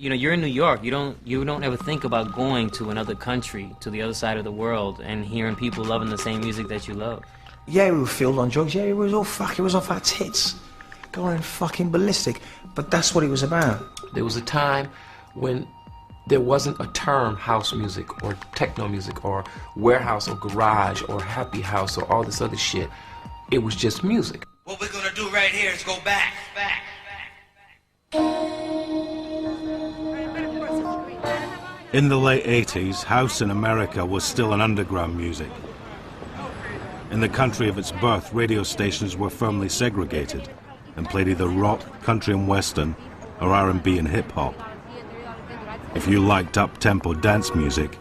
You know, you're in New York. You don't ever think about going to another country, to the other side of the world, and hearing people loving the same music that you love. Yeah, we were filled on drugs. Yeah, it was off our tits, going fucking ballistic. But that's what it was about. There was a time when there wasn't a term house music or techno music or warehouse or garage or happy house or all this other shit. It was just music. What we're gonna do right here is go back. In the late 80s, house in America was still an underground music. In the country of its birth, radio stations were firmly segregated and played either rock, country and western, or R&B and hip-hop. If you liked up-tempo dance music,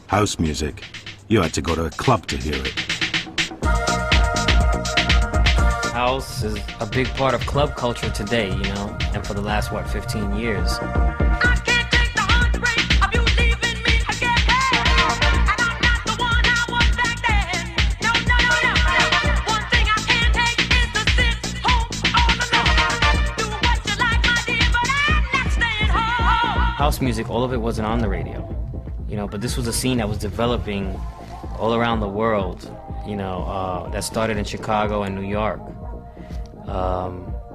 house music, you had to go to a club to hear it. House is a big part of club culture today, you know, and for the last, 15 years. House music, all of it wasn't on the radio, you know, but this was a scene that was developing all around the world, you know, that started in Chicago and New York.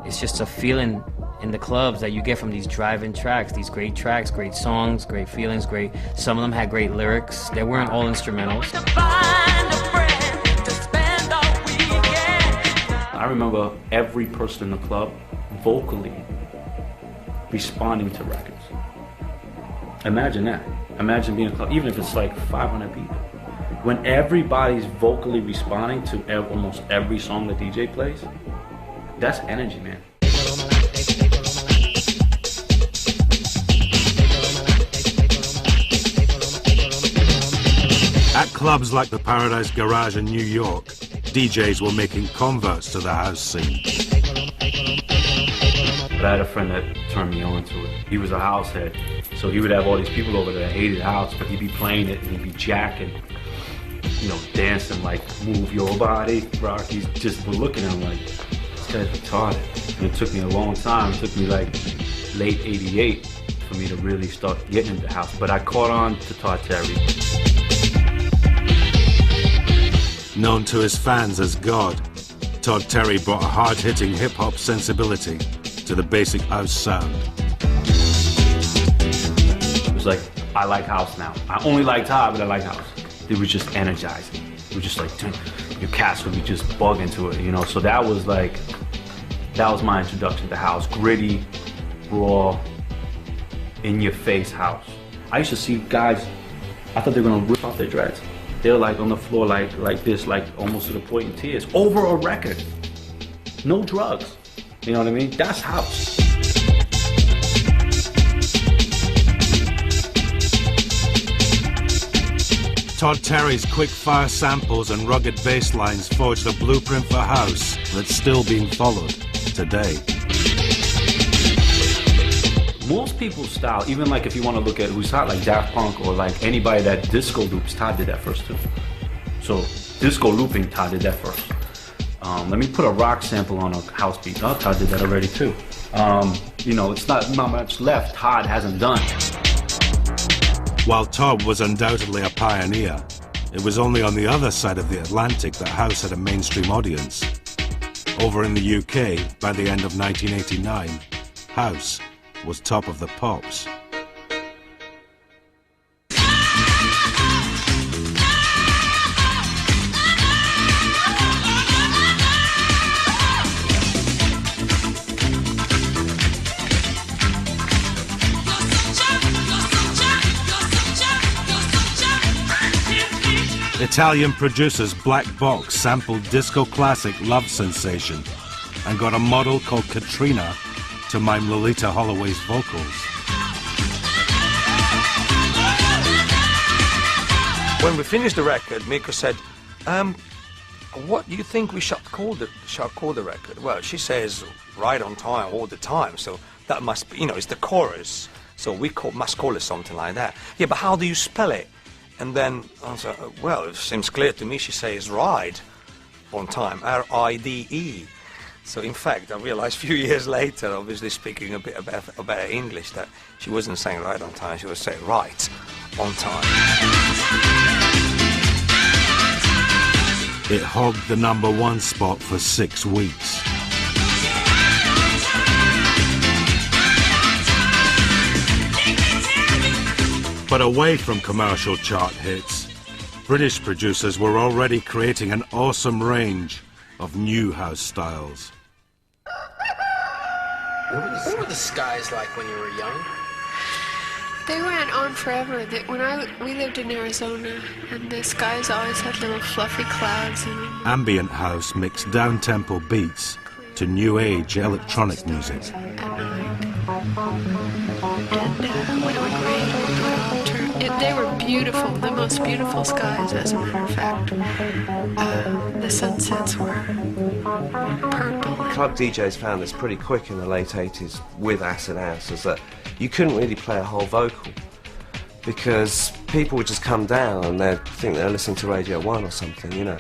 It's just a feeling in the clubs that you get from these drive-in tracks, these great tracks, great songs, great feelings, some of them had great lyrics. They weren't all instrumentals. I remember every person in the club vocally responding to records. Imagine that. Imagine being in a club, even if it's like 500 people. When everybody's vocally responding to almost every song the DJ plays, that's energy, man. At clubs like the Paradise Garage in New York, DJs were making converts to the house scene. But I had a friend that turned me on to it. He was a house head, so he would have all these people over there that hated house, but he'd be playing it and he'd be jacking, you know, dancing like Move Your Body, Rockies. Just looking at him like, this guy's retarded. And it took me a long time. It took me like late '88 for me to really start getting into house. But I caught on to Todd Terry. Known to his fans as God, Todd Terry brought a hard-hitting hip-hop sensibility to the basic house sound. It was like, I like house now. I only like Todd, but I like house. It was just energizing. It was just like, your cats would be just bug into it, you know? So that was my introduction to house. Gritty, raw, in-your-face house. I used to see guys, I thought they were gonna rip off their dreads. They were like on the floor like this, like almost to the point in tears, over a record. No drugs. You know what I mean? That's house. Todd Terry's quick-fire samples and rugged bass lines forged a blueprint for house that's still being followed today. Most people's style, even like if you want to look at who's hot, like Daft Punk or like anybody that disco loops, Todd did that first too. So disco looping, Todd did that first. Let me put a rock sample on a house beat. Oh, Todd did that already too. You know, it's not much left Todd hasn't done. While Todd was undoubtedly a pioneer, it was only on the other side of the Atlantic that house had a mainstream audience. Over in the UK, by the end of 1989, house was top of the pops. Italian producers Black Box sampled disco classic Love Sensation and got a model called Katrina to mime Lolita Holloway's vocals. When we finished the record, Miko said, what do you think we shall call the record? Well, she says, right on time, all the time, so that must be, you know, it's the chorus, so we must call it something like that. Yeah, but how do you spell it? And then I said, well, it seems clear to me she says ride on time, R-I-D-E. So in fact, I realized a few years later, obviously speaking a bit about English, that she wasn't saying right on time, she was saying right on time. It hogged the #1 spot for 6 weeks. But away from commercial chart hits, British producers were already creating an awesome range of new house styles. What were the skies like when you were young? They went on forever. We lived in Arizona, and the skies always had little fluffy clouds in them. Ambient house mixed down-tempo beats to new age electronic music. And when it would rain, they were beautiful, the most beautiful skies, as a matter of fact. The sunsets were purple. Club DJs found this pretty quick in the late 80s with acid house, is that you couldn't really play a whole vocal because people would just come down and they'd think they're listening to Radio 1 or something, you know.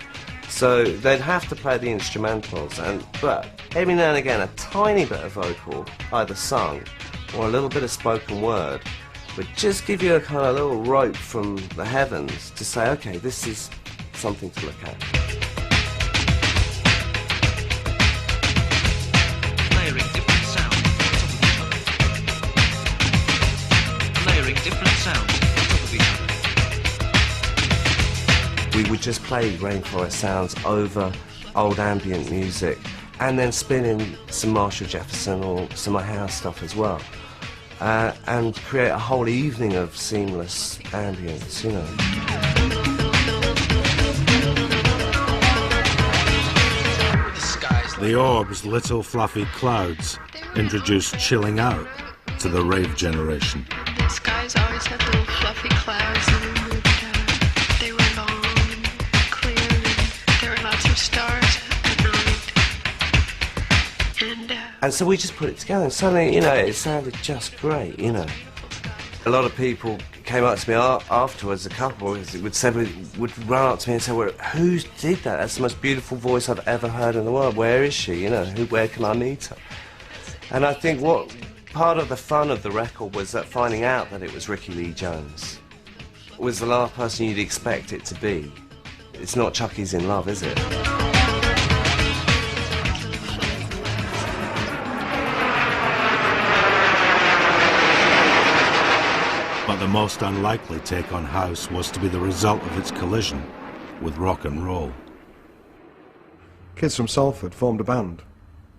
So they'd have to play the instrumentals, but every now and again a tiny bit of vocal, either sung or a little bit of spoken word, would just give you a kind of little rope from the heavens to say, okay, this is something to look at. Layering different sounds on top of each other. Layering different sounds on top of each other. We would just play rainforest sounds over old ambient music and then spin in some Marshall Jefferson or some house stuff as well. And create a whole evening of seamless ambience, you know. The Orb's Little Fluffy Clouds introduced chilling out to the rave generation. The skies always had little fluffy clouds in them. They were long and clear, and there were lots of stars at night. And so we just put it together, and suddenly, you know, it sounded just great, you know. A lot of people came up to me afterwards, a couple would run up to me and say, well, who did that? That's the most beautiful voice I've ever heard in the world. Where is she? You know, where can I meet her? And I think what part of the fun of the record was that finding out that it was Ricky Lee Jones was the last person you'd expect it to be. It's not Chucky's in Love, is it? But the most unlikely take on house was to be the result of its collision with rock and roll. Kids from Salford formed a band,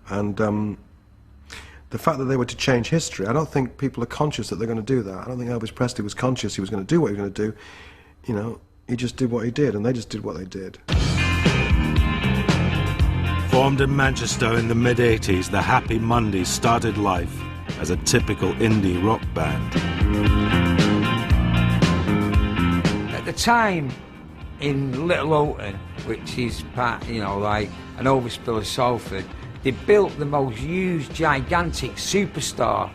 and the fact that they were to change history, I don't think people are conscious that they're going to do that. I don't think Elvis Presley was conscious he was going to do what he was going to do. You know, he just did what he did, and they just did what they did. Formed in Manchester in the mid-80s, the Happy Mondays started life as a typical indie rock band. At the time, in Little Houghton, which is part, you know, like an overspill of Salford, they built the most huge, gigantic superstar,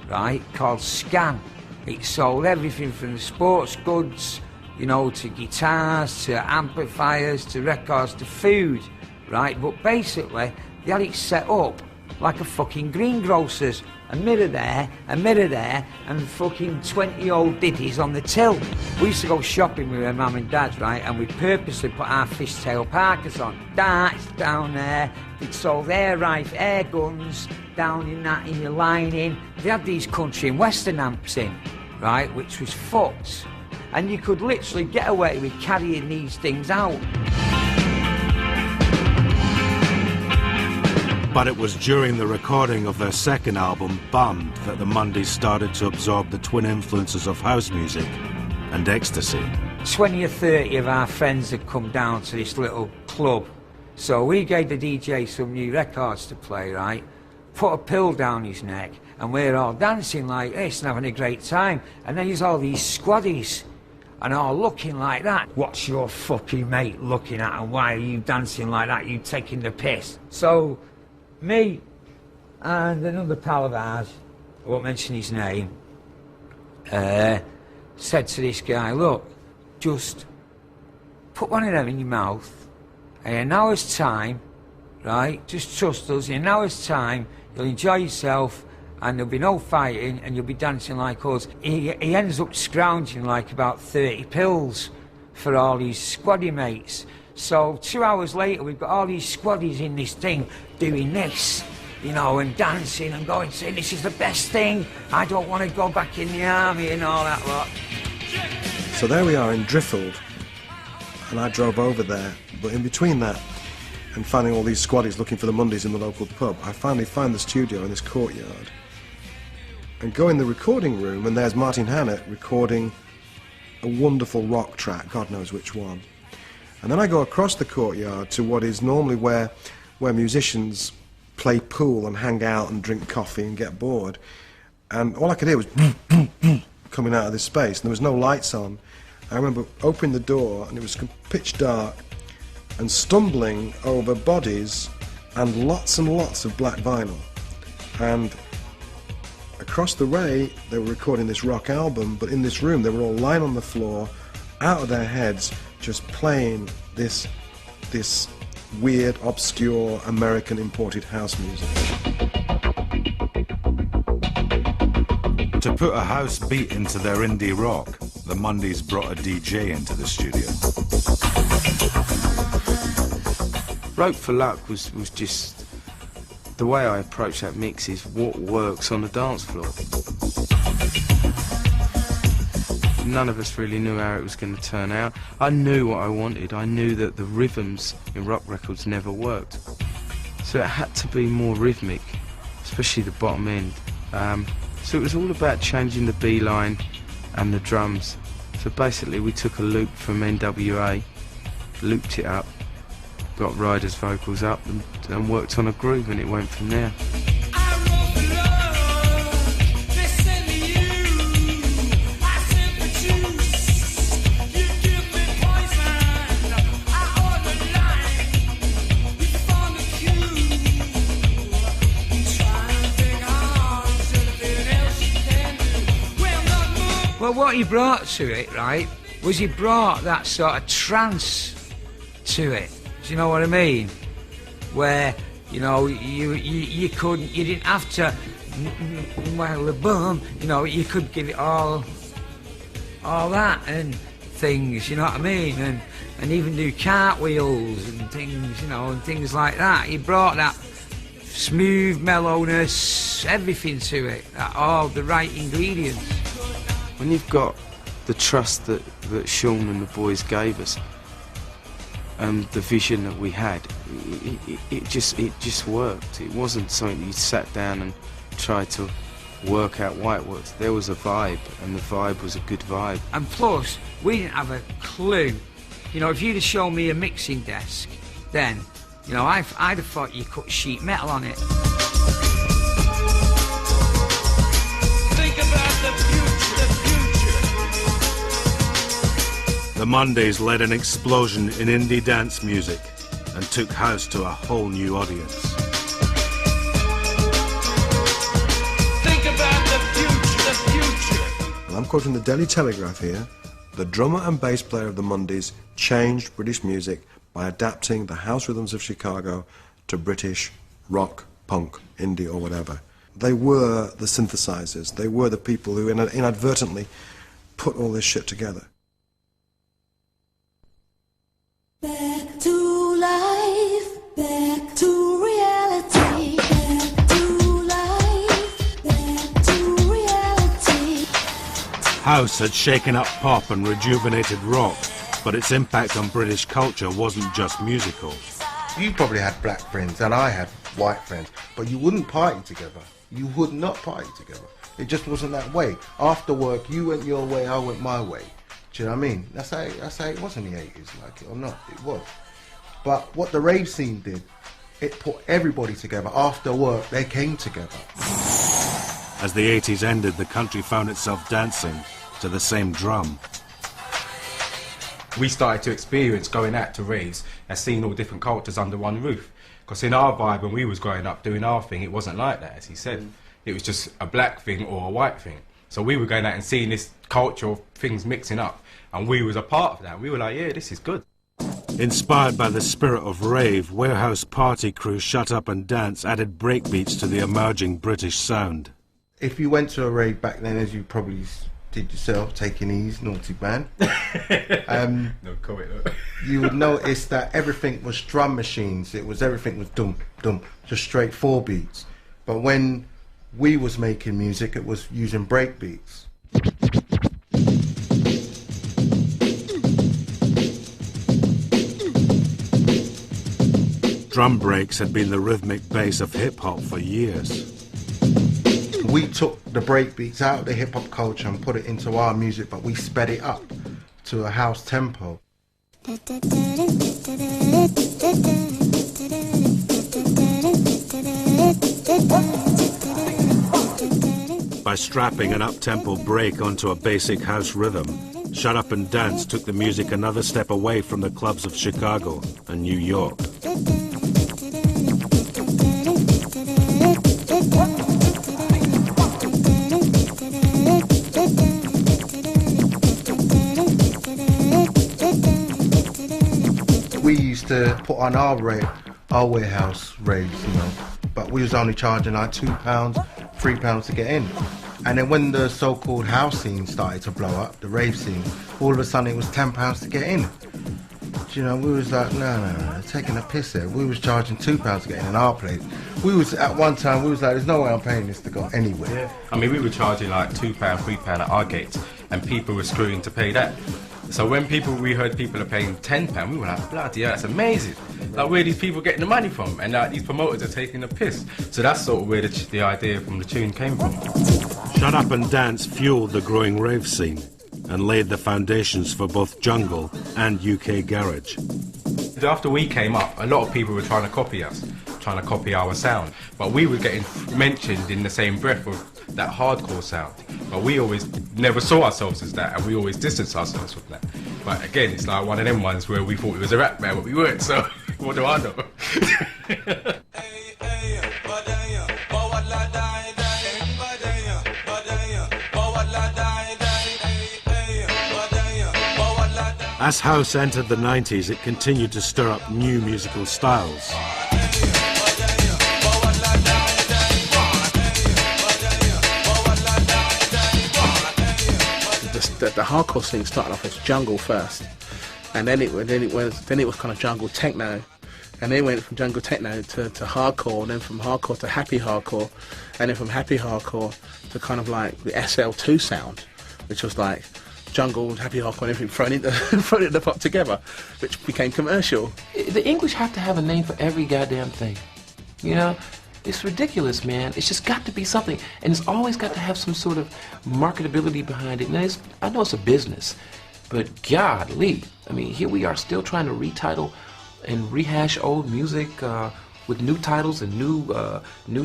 right, called Scan. It sold everything from the sports goods, you know, to guitars, to amplifiers, to records, to food, right? But basically, they had it set up like a fucking greengrocer's. A mirror there, and fucking 20 old ditties on the till. We used to go shopping with our mum and dad, right, and we purposely put our fishtail parkas on. Darts down there, they'd sold air guns down in your lining. They had these country and western amps in, right, which was fucked. And you could literally get away with carrying these things out. But it was during the recording of their second album, Bummed, that the Mondays started to absorb the twin influences of house music and ecstasy. 20 or 30 of our friends had come down to this little club. So we gave the DJ some new records to play, right? Put a pill down his neck, and we're all dancing like this and having a great time. And then there's all these squaddies, and all looking like that. What's your fucking mate looking at, and why are you dancing like that? You taking the piss? So me and another pal of ours, I won't mention his name, said to this guy, look, just put one of them in your mouth, and in an hour's time, right? Just trust us. In an hour's time, you'll enjoy yourself, and there'll be no fighting, and you'll be dancing like us. He ends up scrounging like about 30 pills for all his squaddy mates. So 2 hours later, we've got all these squaddies in this thing doing this, you know, and dancing and going, saying, this is the best thing, I don't want to go back in the army and all that lot. So there we are in Driffield, and I drove over there, but in between that and finding all these squaddies looking for the Mondays in the local pub, I finally find the studio in this courtyard and go in the recording room, and there's Martin Hannett recording a wonderful rock track, God knows which one. And then I go across the courtyard to what is normally where musicians play pool and hang out and drink coffee and get bored. And all I could hear was coming out of this space, and there was no lights on. I remember opening the door, and it was pitch dark, and stumbling over bodies and lots of black vinyl. And across the way, they were recording this rock album, but in this room, they were all lying on the floor, out of their heads, just playing this weird, obscure, American imported house music. To put a house beat into their indie rock, the Mondays brought a DJ into the studio. Rope for Luck was just... The way I approach that mix is what works on the dance floor. None of us really knew how it was going to turn out. I knew what I wanted. I knew that the rhythms in rock records never worked. So it had to be more rhythmic, especially the bottom end. So it was all about changing the B line and the drums. So basically we took a loop from NWA, looped it up, got Ryder's vocals up and worked on a groove, and it went from there. Well, what he brought to it, right, was he brought that sort of trance to it. Do you know what I mean? Where, you know, you didn't have to, well, the boom, you know, you could give it all that and things, you know what I mean? And even do cartwheels and things, you know, and things like that. He brought that smooth mellowness, everything to it, all the right ingredients. When you've got the trust that Sean and the boys gave us, and the vision that we had, it just worked. It wasn't something you sat down and tried to work out why it worked. There was a vibe, and the vibe was a good vibe. And plus, we didn't have a clue. You know, if you'd have shown me a mixing desk, then, you know, I'd have thought you cut sheet metal on it. Think about the future. The Mondays led an explosion in indie dance music and took house to a whole new audience. Think about the future. Well, I'm quoting the Daily Telegraph here. The drummer and bass player of the Mondays changed British music by adapting the house rhythms of Chicago to British rock, punk, indie or whatever. They were the synthesizers. They were the people who inadvertently put all this shit together. Back to life, back to reality, back to life, back to reality. House had shaken up pop and rejuvenated rock, but its impact on British culture wasn't just musical. You probably had black friends and I had white friends, but you wouldn't party together. You would not party together. It just wasn't that way. After work, you went your way, I went my way. Do you know what I mean? That's how it was in the 80s, like it or not, it was. But what the rave scene did, it put everybody together. After work, they came together. As the 80s ended, the country found itself dancing to the same drum. We started to experience going out to raves and seeing all different cultures under one roof. Because in our vibe, when we was growing up doing our thing, it wasn't like that, as he said. It was just a black thing or a white thing. So we were going out and seeing this culture of things mixing up, and we was a part of that. We were like, yeah, this is good. Inspired by the spirit of rave, Warehouse Party Crew Shut Up and Dance added breakbeats to the emerging British sound. If you went to a rave back then, as you probably did yourself, taking ease, naughty man, No comment. you would notice that everything was drum machines. Everything was dum dum, just straight 4 beats. But when we was making music, it was using break beats. Drum breaks had been the rhythmic base of hip-hop for years. We took the break beats out of the hip-hop culture and put it into our music, but we sped it up to a house tempo. By strapping an up-tempo break onto a basic house rhythm, Shut Up and Dance took the music another step away from the clubs of Chicago and New York. We used to put on our warehouse raves, you know, but we was only charging like £2, £3 to get in. And then when the so-called house scene started to blow up, the rave scene, all of a sudden it was £10 to get in. You know, we was like, no, they're taking a piss here. We was charging £2 to get in our place. We was, at one time, we was like, there's no way I'm paying this to go anywhere. Yeah. I mean, we were charging like £2, £3 at our gates, and people were screwing to pay that. So when we heard people are paying £10, we were like, bloody hell, that's amazing. Like, where are these people getting the money from? And these promoters are taking a piss. So that's sort of where the idea from the tune came from. Shut Up and Dance fueled the growing rave scene and laid the foundations for both jungle and UK garage. After we came up, a lot of people were trying to copy us, trying to copy our sound. But we were getting mentioned in the same breath of that hardcore sound. But we always never saw ourselves as that, and we always distanced ourselves from that. But again, it's like one of them ones where we thought it was a rap band, but we weren't, so what do I know? As house entered the 90s, it continued to stir up new musical styles. The hardcore scene started off as jungle first, and then it was kind of jungle techno, and then went from jungle techno to hardcore, and then from hardcore to happy hardcore, and then from happy hardcore to kind of like the SL2 sound, which was like jungle, happy hardcore, and everything thrown in the pot together, which became commercial. The English have to have a name for every goddamn thing, you know? It's ridiculous, man. It's just got to be something, and it's always got to have some sort of marketability behind it. Now, I know it's a business, but godly, I mean, here we are still trying to retitle and rehash old music with new titles and new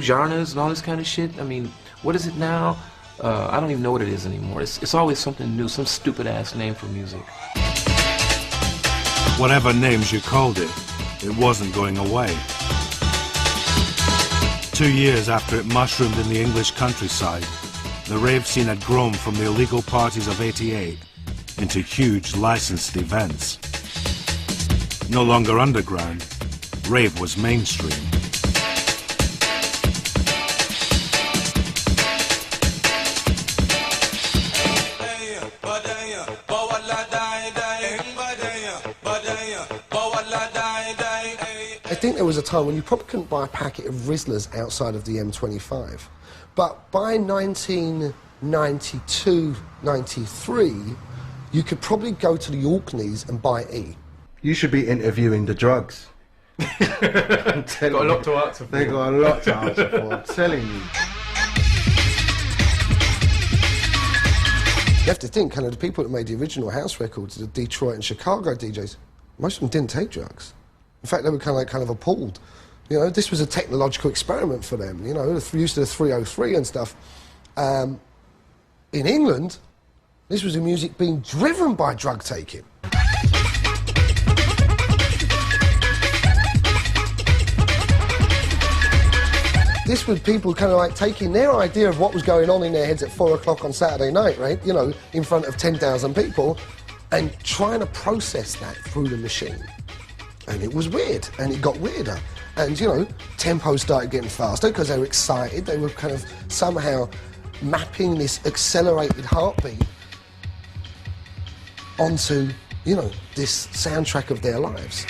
genres and all this kind of shit. I mean, what is it now? I don't even know what it is anymore. It's always something new, some stupid ass name for music. Whatever names you called it, it wasn't going away. 2 years after it mushroomed in the English countryside, the rave scene had grown from the illegal parties of '88 into huge licensed events. No longer underground, rave was mainstream. I think there was a time when you probably couldn't buy a packet of Rizzlers outside of the M25. But by 1992, 93, you could probably go to the Orkneys and buy E. You should be interviewing the drugs. Got a lot to answer for. They got a lot to answer for, I'm telling you. You have to think, kind of the people that made the original house records, the Detroit and Chicago DJs, most of them didn't take drugs. In fact, they were kind of appalled. You know, this was a technological experiment for them. You know, the use of the 303 and stuff. In England, this was the music being driven by drug taking. This was people kind of like taking their idea of what was going on in their heads at 4 o'clock on Saturday night, right? You know, in front of 10,000 people, and trying to process that through the machine. And it was weird, and it got weirder. And, you know, tempo started getting faster because they were excited. They were kind of somehow mapping this accelerated heartbeat onto, you know, this soundtrack of their lives.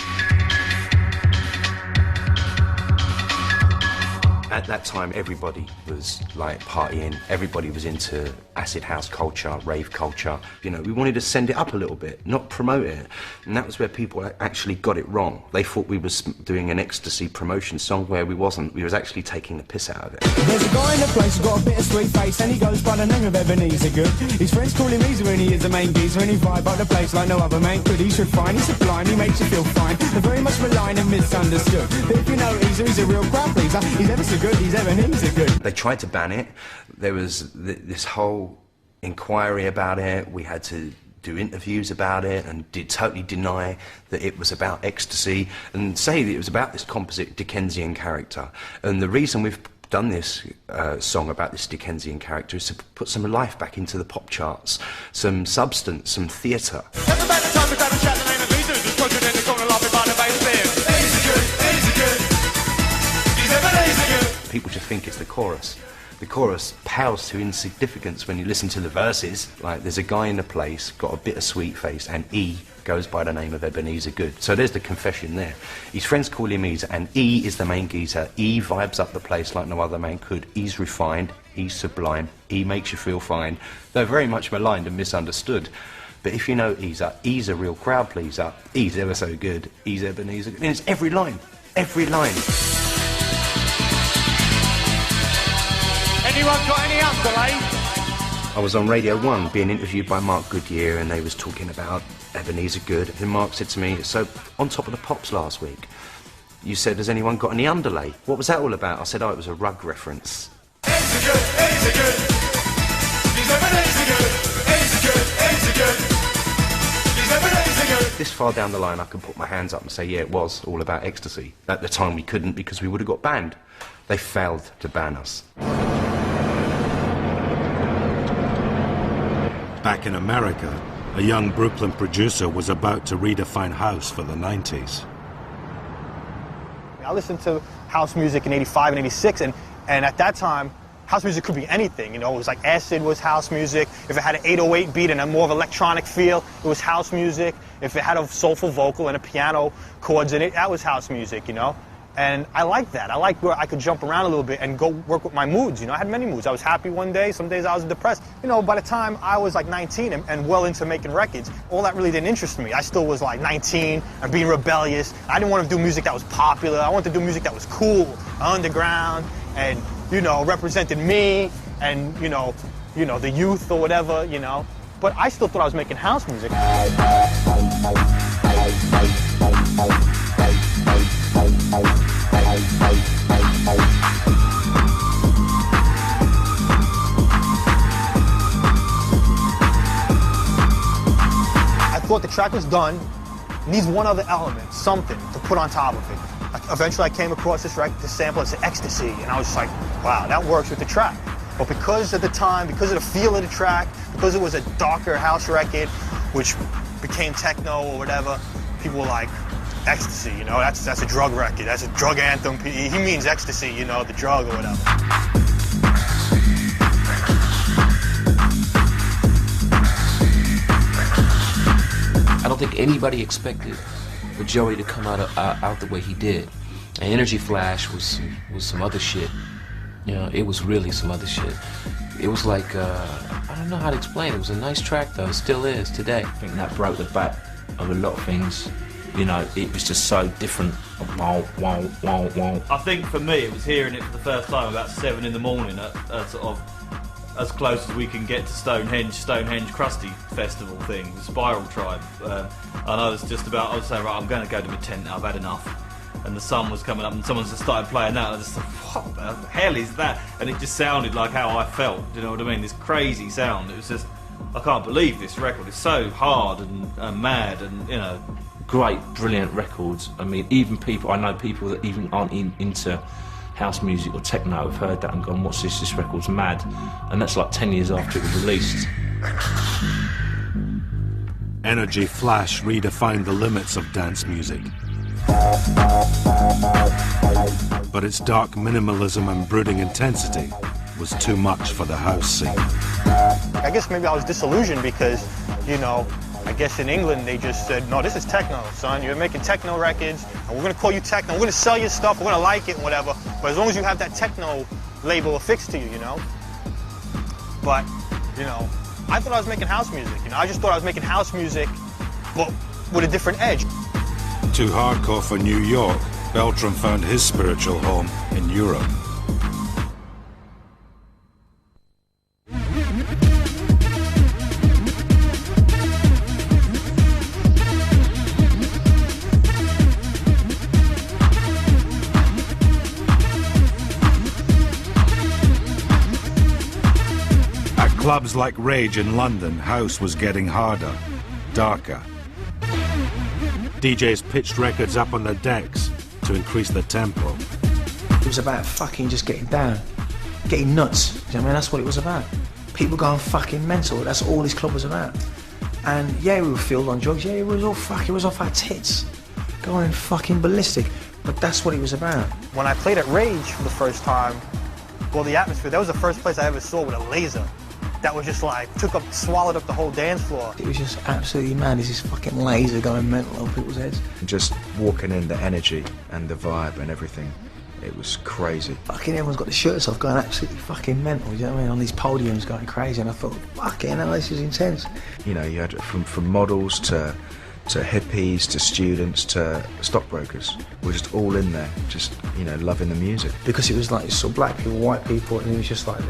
At that time, everybody was like partying, everybody was into acid house culture, rave culture. You know, we wanted to send it up a little bit, not promote it. And that was where people actually got it wrong. They thought we was doing an ecstasy promotion song where we wasn't. We was actually taking the piss out of it. There's a guy in the place who's got a bit of sweet face and he goes by the name of Ebenezer Good. His friends call him Easer and he is the main geezer and he vibe up the place like no other man could. He should find, he's sublime, he makes you feel fine. They're very much maligned and misunderstood. But if you know Easer, he's a real crowd pleaser. He's ever so good, he's Ebenezer Good. They tried to ban it. There was this whole inquiry about it. We had to do interviews about it and totally deny that it was about ecstasy and say that it was about this composite Dickensian character. And the reason we've done this song about this Dickensian character is to put some life back into the pop charts, some substance, some theatre. People just think it's the chorus. The chorus pales to insignificance when you listen to the verses. Like, there's a guy in the place, got a bit of sweet face, and E goes by the name of Ebenezer Good. So there's the confession there. His friends call him Easer, and E is the main geezer. E vibes up the place like no other man could. E's refined, E's sublime, E makes you feel fine. They're very much maligned and misunderstood. But if you know Easer, E's a real crowd pleaser. E's ever so good. E's Ebenezer Good. And it's every line. Every line. Anyone got any underlay? I was on Radio 1 being interviewed by Mark Goodyear and they was talking about Ebenezer Good. And Mark said to me, so on Top of the Pops last week, you said, has anyone got any underlay? What was that all about? I said, oh, it was a rug reference. Ebenezer Good, Ebenezer Good. He's Ebenezer Good, Ebenezer Good, Ebenezer Good. He's Ebenezer Good. This far down the line, I can put my hands up and say, yeah, it was all about ecstasy. At the time, we couldn't because we would have got banned. They failed to ban us. Back in America, a young Brooklyn producer was about to redefine house for the 90s. I listened to house music in '85 and '86, and at that time, house music could be anything. You know, it was like acid was house music. If it had an 808 beat and a more of electronic feel, it was house music. If it had a soulful vocal and a piano chords in it, that was house music, you know? And I liked that. I liked where I could jump around a little bit and go work with my moods, you know? I had many moods. I was happy one day, some days I was depressed. You know, by the time I was like 19 and well into making records, all that really didn't interest me. I still was like 19 and being rebellious. I didn't want to do music that was popular. I wanted to do music that was cool, underground, and, you know, represented me and, you know, the youth or whatever, you know? But I still thought I was making house music. I thought the track was done. It needs one other element, something to put on top of it. Eventually I came across this sample, it's Ecstasy, and I was just like, wow, that works with the track. But because of the time, because of the feel of the track, because it was a darker house record, which became techno or whatever, people were like, Ecstasy, you know, that's a drug record, that's a drug anthem. He means ecstasy, you know, the drug or whatever. I don't think anybody expected for Joey to come out the way he did. And Energy Flash was some other shit. You know, it was really some other shit. It was like, I don't know how to explain it. It was a nice track, though. It still is today. I think that broke the back of a lot of things. You know, it was just so different. Wow, wow, wow, wow. I think for me, it was hearing it for the first time about 7 in the morning at sort of as close as we can get to Stonehenge Krusty Festival thing, the Spiral Tribe. And I was saying, right, I'm going to go to my tent now, I've had enough. And the sun was coming up and someone just started playing that and I just thought, what the hell is that? And it just sounded like how I felt, do you know what I mean? This crazy sound. It was just, I can't believe this record. It's so hard and mad and, you know. Great, brilliant records. I mean, even people, I know people that even aren't into house music or techno have heard that and gone, what's this? This record's mad. And that's like 10 years after it was released. Energy Flash redefined the limits of dance music. But its dark minimalism and brooding intensity was too much for the house scene. I guess maybe I was disillusioned because, you know, I guess in England they just said, no, this is techno, son. You're making techno records, and we're going to call you techno. We're going to sell your stuff. We're going to like it and whatever. But as long as you have that techno label affixed to you, you know. But, you know, I thought I was making house music. You know, I just thought I was making house music, but with a different edge. Too hardcore for New York, Beltram found his spiritual home in Europe. Clubs like Rage in London, house was getting harder, darker. DJs pitched records up on their decks to increase the tempo. It was about fucking just getting down, getting nuts. Do you know what I mean? That's what it was about. People going fucking mental. That's all this club was about. And yeah, we were filled on drugs. Yeah, it was all fucking, it was off our tits, going fucking ballistic. But that's what it was about. When I played at Rage for the first time, well, the atmosphere, that was the first place I ever saw with a laser. That was just like, swallowed up the whole dance floor. It was just absolutely mad. There's this fucking laser going mental over people's heads. Just walking in, the energy and the vibe and everything, it was crazy. Fucking everyone's got the shirts off going absolutely fucking mental, you know what I mean? On these podiums going crazy, and I thought, fucking hell, this is intense. You know, you had from models to hippies to students to stockbrokers. We're just all in there, just, you know, loving the music. Because it was like, you saw black people, white people, and it was just like,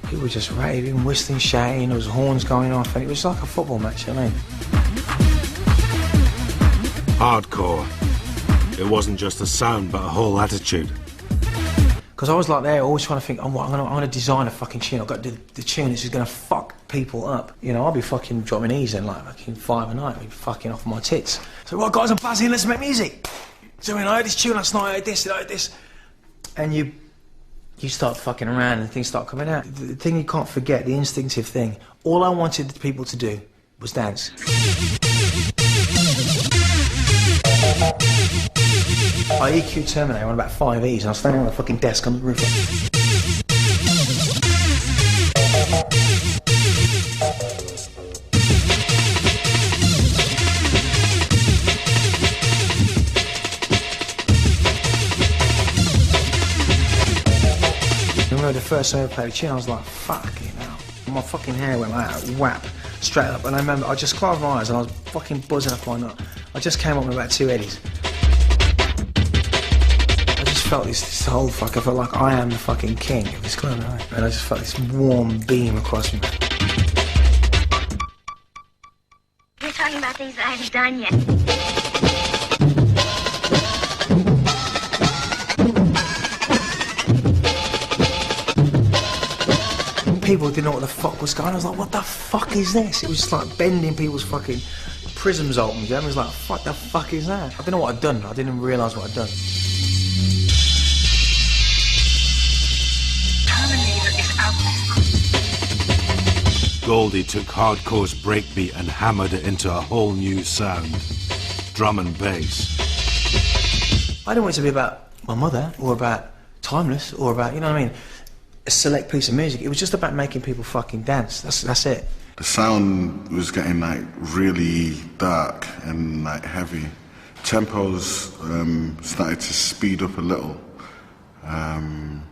people were just raving, whistling, shouting, there was horns going off, and it was like a football match, you know what I mean? Hardcore. It wasn't just a sound, but a whole attitude. Because I was like there, always trying to think, I'm gonna design a fucking tune. I've got to do the tune that's just gonna fuck people up. You know, I'll be fucking dropping E's in like fucking 5 a night, I'll be fucking off my tits. So, right guys, I'm buzzing, let's make music. So, I heard this tune last night, I heard this. And you start fucking around and things start coming out. The thing you can't forget, the instinctive thing, all I wanted the people to do was dance. I EQ Terminator on about 5 E's and I was standing on the fucking desk on the roof. I remember the first time I played a tune, I was like, fucking hell. My fucking hair went like that, whap, straight up. And I remember, I just closed my eyes and I was fucking buzzing off my nut. I just came up with about 2 eddies. I just felt this whole I felt like I am the fucking king of this club, right? And I just felt this warm beam across me. You're talking about things that I haven't done yet. People didn't know what the fuck was going on. I was like, what the fuck is this? It was just like bending people's fucking prisms open. You know? It was like, what the fuck is that? I didn't know what I'd done. I didn't realise what I'd done. Terminator is out there. Goldie took hardcore's breakbeat and hammered it into a whole new sound. Drum and bass. I didn't want it to be about my mother, or about Timeless, or about, you know what I mean, a select piece of music. It was just about making people fucking dance. That's it. The sound was getting like really dark and like heavy. Tempos started to speed up a little, and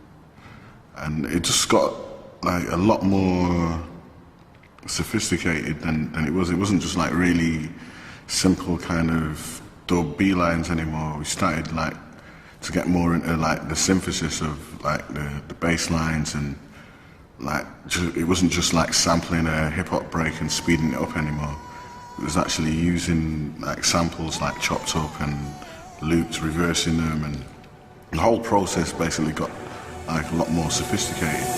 it just got like a lot more sophisticated than it was. It wasn't just like really simple kind of dub B lines anymore. We started like to get more into like the synthesis of like the bass lines, and like it wasn't just like sampling a hip hop break and speeding it up anymore. It was actually using like samples like chopped up and loops, reversing them, and the whole process basically got like a lot more sophisticated.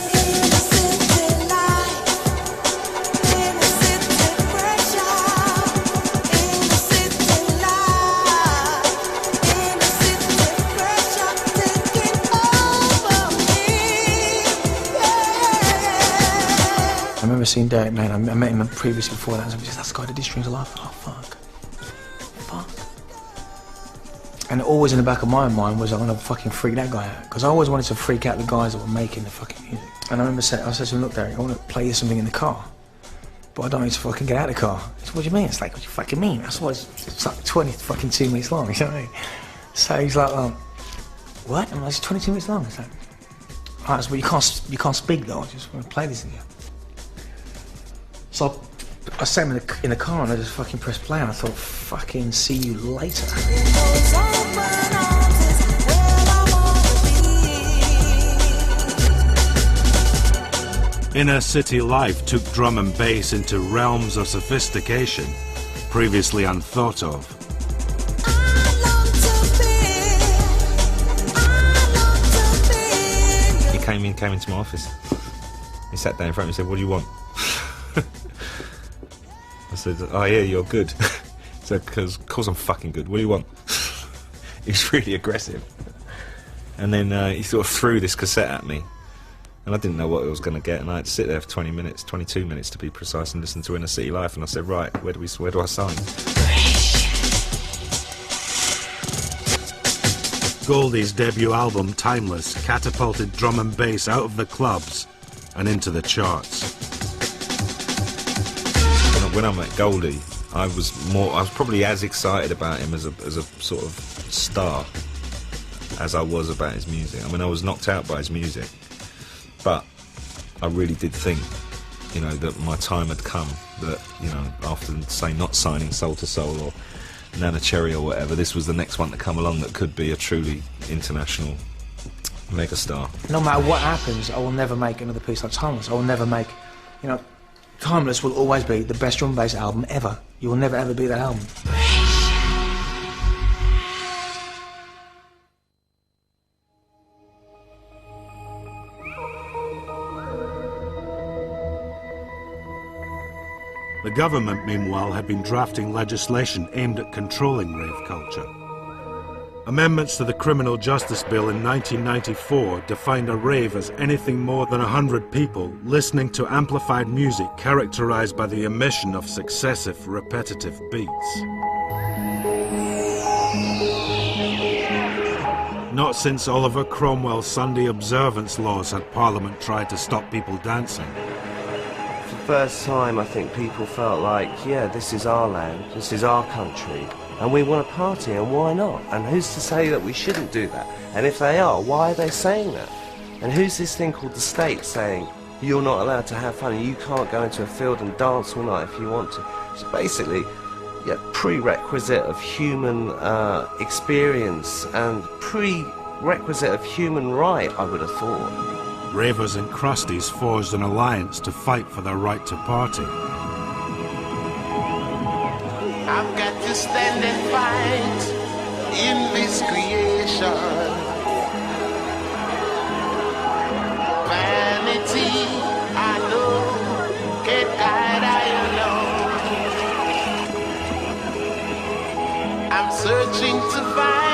seen Derek, man. I met him previously before that. And he said, that's the guy that did Strings of Life. Oh, fuck. And always in the back of my mind was I'm gonna fucking freak that guy out. Because I always wanted to freak out the guys that were making the fucking music. And I remember saying, I said to him, look, Derek, I want to play you something in the car. But I don't need to fucking get out of the car. He said, what do you mean? It's like, what do you fucking mean? That's why it's like 22 minutes long, you know what I mean? So he's like, what? I'm like, it's 22 minutes long. He's like, all right, so, but you can't speak though. I just want to play this again. So I sat him in the car and I just fucking pressed play and I thought, fucking see you later. Inner city life took drum and bass into realms of sophistication previously unthought of. He came into my office. He sat down in front of me and said, what do you want? I said, oh yeah, you're good. He said, because of course I'm fucking good. What do you want? He was really aggressive. And then he sort of threw this cassette at me. And I didn't know what I was going to get, and I had to sit there for 20 minutes, 22 minutes to be precise, and listen to Inner City Life. And I said, right, where do I sign? Goldie's debut album, Timeless, catapulted drum and bass out of the clubs and into the charts. When I met Goldie, I was probably as excited about him as a sort of star as I was about his music. I mean, I was knocked out by his music. But I really did think, you know, that my time had come, that, you know, after, say, not signing Soul to Soul or Nana Cherry or whatever, this was the next one to come along that could be a truly international megastar. No matter what happens, I will never make another piece like Timeless. I will never make, you know, Timeless will always be the best drum and bass album ever. You will never ever beat that album. The government, meanwhile, had been drafting legislation aimed at controlling rave culture. Amendments to the Criminal Justice Bill in 1994 defined a rave as anything more than 100 people listening to amplified music characterized by the emission of successive, repetitive beats. Not since Oliver Cromwell's Sunday observance laws had Parliament tried to stop people dancing. For the first time, I think people felt like, yeah, this is our land, this is our country, and we want to party, and why not? And who's to say that we shouldn't do that? And if they are, why are they saying that? And who's this thing called the state saying, you're not allowed to have fun, and you can't go into a field and dance all night if you want to? It's basically a prerequisite of human experience and prerequisite of human right, I would have thought. Ravers and Crusties forged an alliance to fight for their right to party. I've got to stand and fight in this creation. Vanity, I know, get guide, I know. I'm searching to find.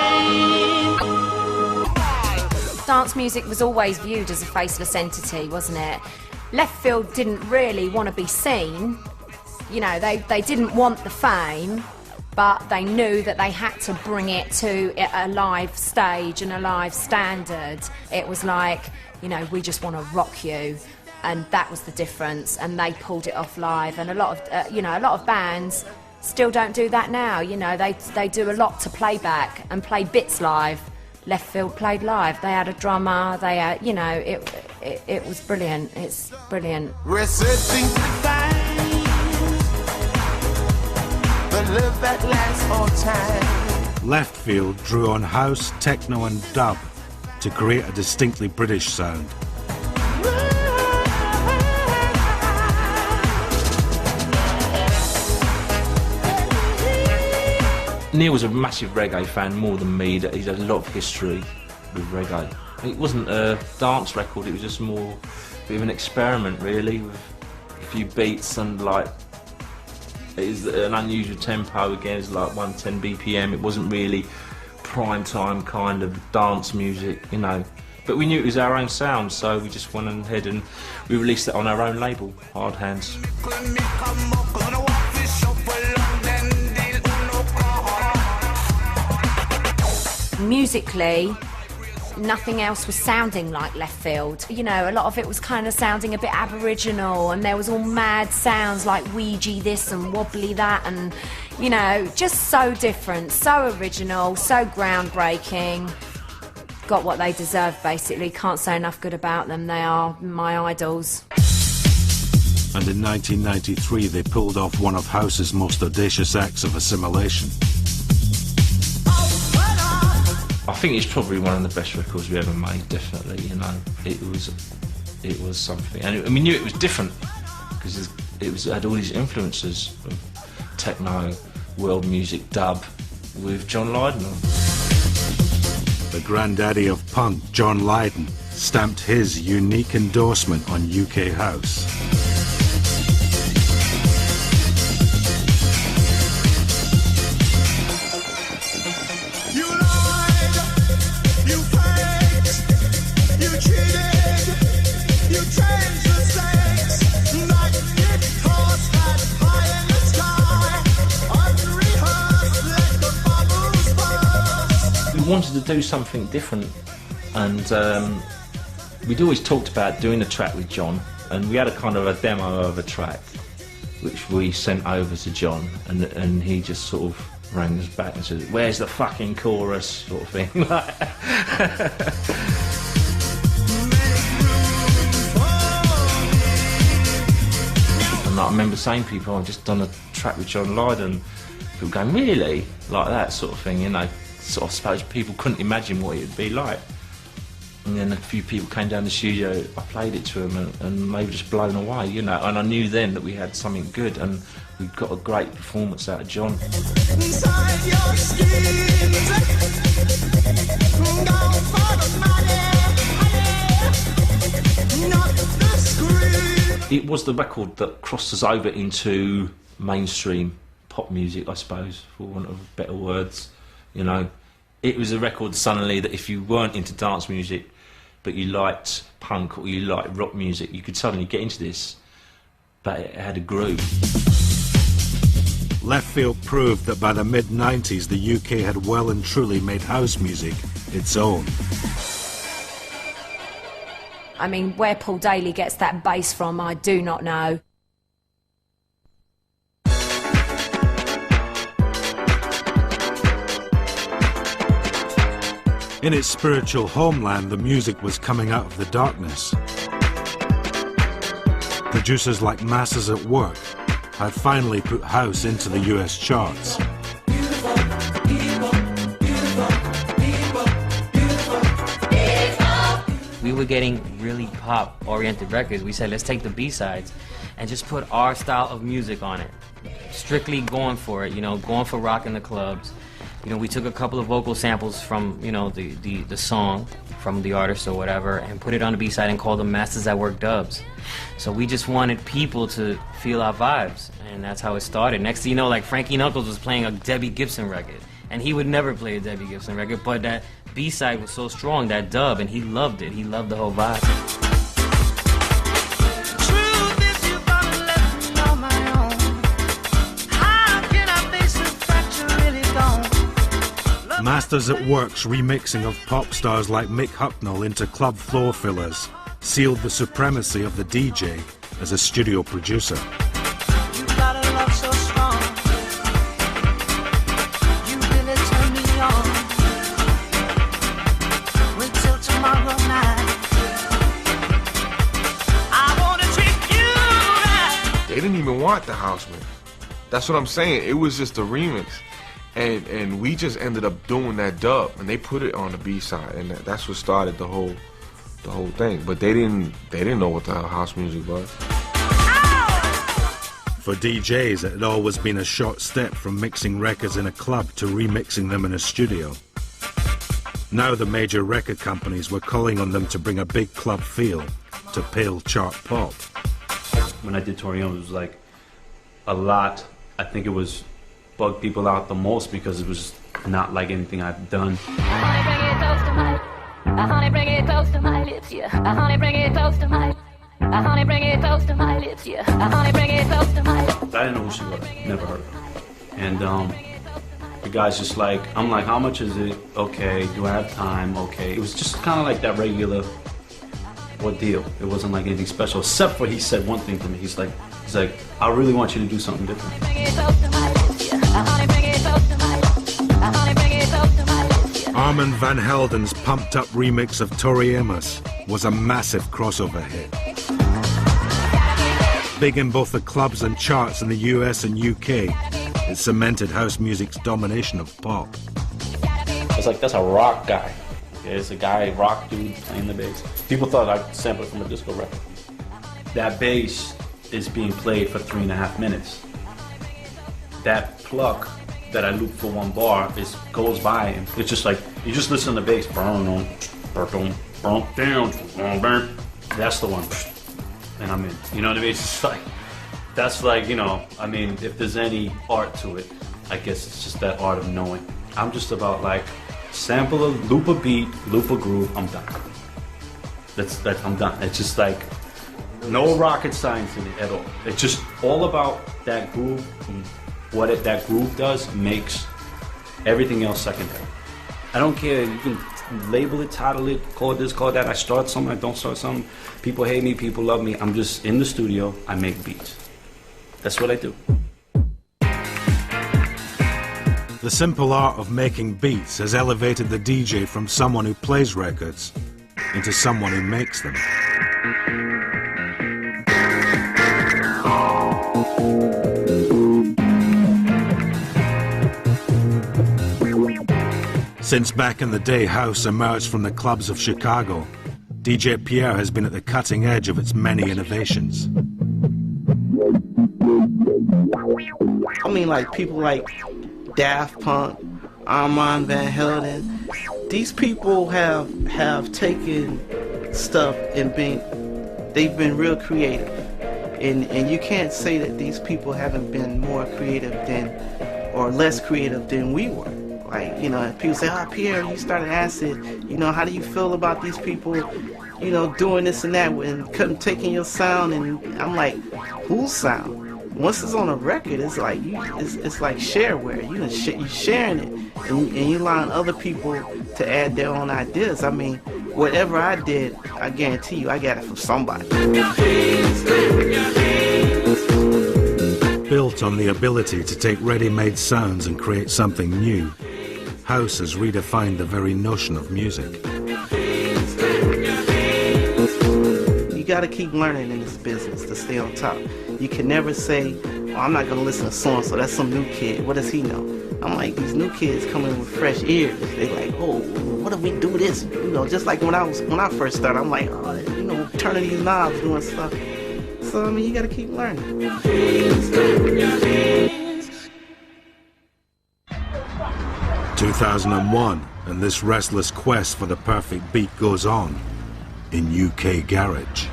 Dance music was always viewed as a faceless entity, wasn't it? Left Field didn't really want to be seen. You know, they didn't want the fame, but they knew that they had to bring it to a live stage and a live standard. It was like, you know, we just want to rock you, and that was the difference. And they pulled it off live, and a lot of bands still don't do that now. You know, they do a lot to playback and play bits live. Left Field played live. They had a drummer. They had, you know, it was brilliant. It's brilliant. We're searching to find the love that lasts all time. Left Field drew on house, techno and dub to create a distinctly British sound. Neil was a massive reggae fan, more than me. He's had a lot of history with reggae. It wasn't a dance record, it was just more a bit of an experiment, really, with a few beats and like, it is an unusual tempo again, it's like 110 BPM. It wasn't really prime time kind of dance music, you know. But But we knew it was our own sound, so we just went ahead and we released it on our own label, Hard Hands. Musically, nothing else was sounding like Left Field. You know, a lot of it was kind of sounding a bit Aboriginal, and there was all mad sounds like Ouija this and wobbly that, and, you know, just so different, so original, so groundbreaking. Got what they deserve, basically. Can't say enough good about them. They are my idols. And in 1993, they pulled off one of House's most audacious acts of assimilation. I think it's probably one of the best records we ever made, definitely, you know. It was something. And we knew it was different, because it had all these influences of techno, world music, dub, with John Lydon on. The granddaddy of punk, John Lydon, stamped his unique endorsement on UK house. Wanted to do something different, and we'd always talked about doing a track with John, and we had a kind of a demo of a track which we sent over to John, and he just sort of rang us back and said, "Where's the fucking chorus?" sort of thing. And I remember saying to people, I've just done a track with John Lydon. People going, "Really?" like that sort of thing, you know. Sort of, I suppose people couldn't imagine what it would be like. And then a few people came down the studio, I played it to them, and they were just blown away, you know. And I knew then that we had something good, and we got a great performance out of John. It was the record that crossed us over into mainstream pop music, I suppose, for want of better words. You know, it was a record suddenly that if you weren't into dance music, but you liked punk or you liked rock music, you could suddenly get into this. But it had a groove. Left Field proved that by the mid-90s, the UK had well and truly made house music its own. I mean, where Paul Daly gets that bass from, I do not know. In its spiritual homeland, the music was coming out of the darkness. Producers like Masters at Work had finally put house into the US charts. We were getting really pop-oriented records. We said, let's take the B-sides and just put our style of music on it. Strictly going for it, you know, going for rock in the clubs. You know, we took a couple of vocal samples from, you know, the song from the artist or whatever, and put it on the B-side and called them Masters at Work dubs. So we just wanted people to feel our vibes, and that's how it started. Next thing you know, like Frankie Knuckles was playing a Debbie Gibson record, and he would never play a Debbie Gibson record, but that B-side was so strong, that dub, and he loved it. He loved the whole vibe. Masters at Work's remixing of pop stars like Mick Hucknall into club floor fillers sealed the supremacy of the DJ as a studio producer. They didn't even want the house mix. That's what I'm saying. It was just a remix. And we just ended up doing that dub, and they put it on the B-side, and that's what started the whole thing. But they didn't know what the hell house music was. For DJs, it had always been a short step from mixing records in a club to remixing them in a studio. Now the major record companies were calling on them to bring a big club feel to pale chart pop. When I did Tori Amos, it was like a lot. I think it was bugged people out the most because it was not like anything I've done. Honey, bring it close to my lips, yeah. Honey, bring it close to my. Honey, bring it close to my lips, yeah. Honey, bring it close to my lips. I didn't know who she was. Never heard of her. And the guy's just like, I'm like, how much is it? Okay. Do I have time? Okay. It was just kind of like that regular ordeal. It wasn't like anything special, except for he said one thing to me. He's like, I really want you to do something different. Armand Van Helden's pumped-up remix of Tori Amos was a massive crossover hit. Big in both the clubs and charts in the US and UK, it cemented house music's domination of pop. It's like, that's a rock guy. It's a guy, rock dude, playing the bass. People thought I sampled from a disco record. That bass is being played for 3.5 minutes. That pluck that I loop for one bar goes by, and it's just like, you just listen to the bass. That's the one. And I'm in. You know what I mean? It's just like, that's like, you know, I mean, if there's any art to it, I guess it's just that art of knowing. I'm just about like, sample a loop a beat, loop a groove, I'm done. I'm done. It's just like, no rocket science in it at all. It's just all about that groove. What that groove does makes everything else secondary. I don't care. You can label it, title it, call it this, call it that. I start something, I don't start something. People hate me, people love me. I'm just in the studio, I make beats. That's what I do. The simple art of making beats has elevated the DJ from someone who plays records into someone who makes them. Since back in the day house emerged from the clubs of Chicago, DJ Pierre has been at the cutting edge of its many innovations. I mean, like people like Daft Punk, Armand Van Helden, these people have taken stuff and they've been real creative. And you can't say that these people haven't been more creative or less creative than we were. Like, you know, people say, oh, Pierre, you started acid. You know, how do you feel about these people, you know, doing this and that and taking your sound? And I'm like, whose sound? Once it's on a record, it's like it's like shareware. You're sharing it, and you allowing other people to add their own ideas. I mean, whatever I did, I guarantee you, I got it from somebody. Built on the ability to take ready-made sounds and create something new, house has redefined the very notion of music. You got to keep learning in this business to stay on top. You can never say, oh, I'm not going to listen to songs, so that's some new kid. What does he know? I'm like, these new kids coming with fresh ears. They're like, oh, what if we do this? You know, just like when I first started, I'm like, oh, you know, turning these knobs, doing stuff. So, I mean, you got to keep learning. 2001, and this restless quest for the perfect beat goes on in UK Garage.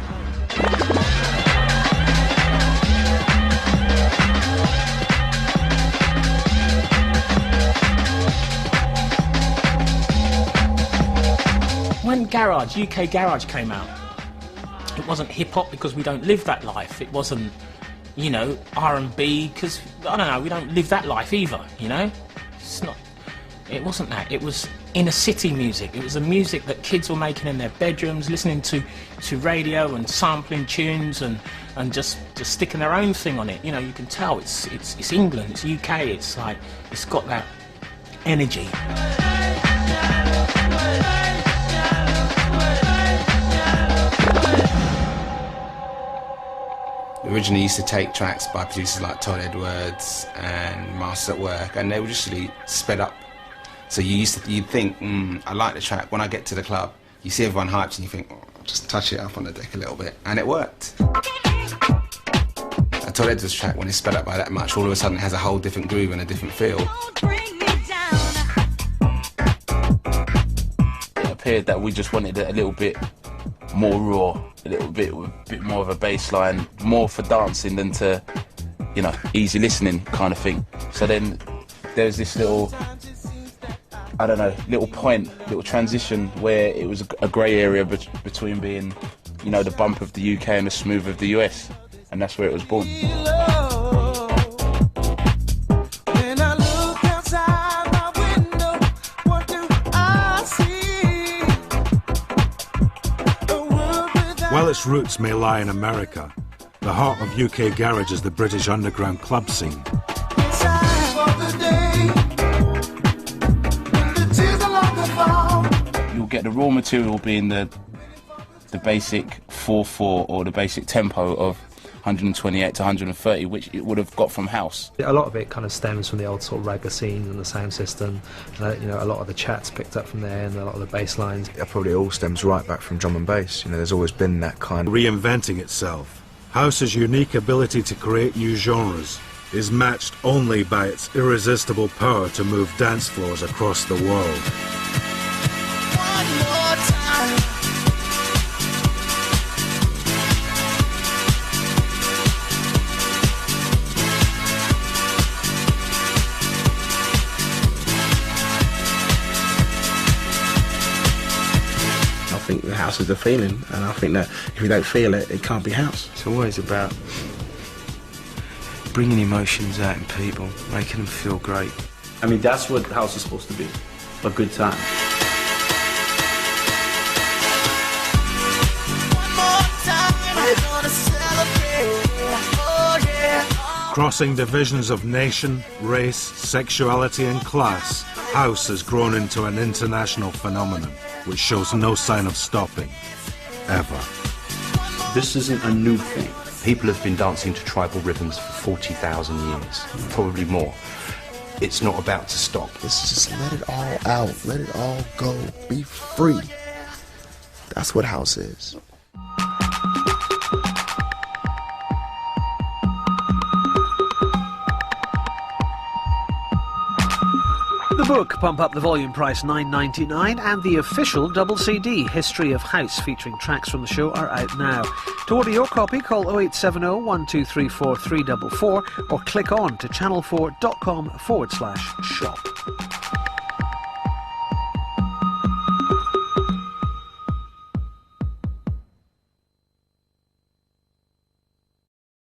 When UK Garage came out, it wasn't hip-hop because we don't live that life. It wasn't, you know, R&B because, I don't know, we don't live that life either, you know? It wasn't that. It was inner city music. It was the music that kids were making in their bedrooms, listening to radio and sampling tunes and just sticking their own thing on it. You know, you can tell it's England, it's UK, it's like, it's got that energy. Originally used to take tracks by producers like Todd Edwards and Masters at Work, and they were just really sped up. So you'd think, I like the track. When I get to the club, you see everyone hyped and you think, oh, I'll just touch it up on the deck a little bit. And it worked. A Todd Edwards track, when it's sped up by that much, all of a sudden it has a whole different groove and a different feel. It appeared that we just wanted it a little bit more raw, a little bit more of a bass line, more for dancing than to, you know, easy listening kind of thing. So then there's this little I don't know, little point, little transition where it was a grey area between being, you know, the bump of the UK and the smooth of the US, and that's where it was born. While its roots may lie in America, the heart of UK garage is the British underground club scene. You'll get the raw material being the basic 4/4 or the basic tempo of 128 to 130, which it would have got from house. A lot of it kind of stems from the old sort of ragga scene and the sound system. You know, a lot of the chats picked up from there and a lot of the bass lines. It probably all stems right back from drum and bass. You know, there's always been that kind of... Reinventing itself, House's unique ability to create new genres is matched only by its irresistible power to move dance floors across the world. I think the house is a feeling, and I think that if you don't feel it, it can't be house. It's always about bringing emotions out in people, making them feel great. I mean, that's what house is supposed to be, a good time. Crossing divisions of nation, race, sexuality and class, house has grown into an international phenomenon which shows no sign of stopping, ever. This isn't a new thing. People have been dancing to tribal rhythms for 40,000 years, probably more. It's not about to stop. Let's just let it all out, let it all go, be free. That's what house is. The book, Pump Up the Volume, price $9.99, and the official double CD, History of House, featuring tracks from the show, are out now. To order your copy, call 0870 1234 344 or click on to channel4.com/shop.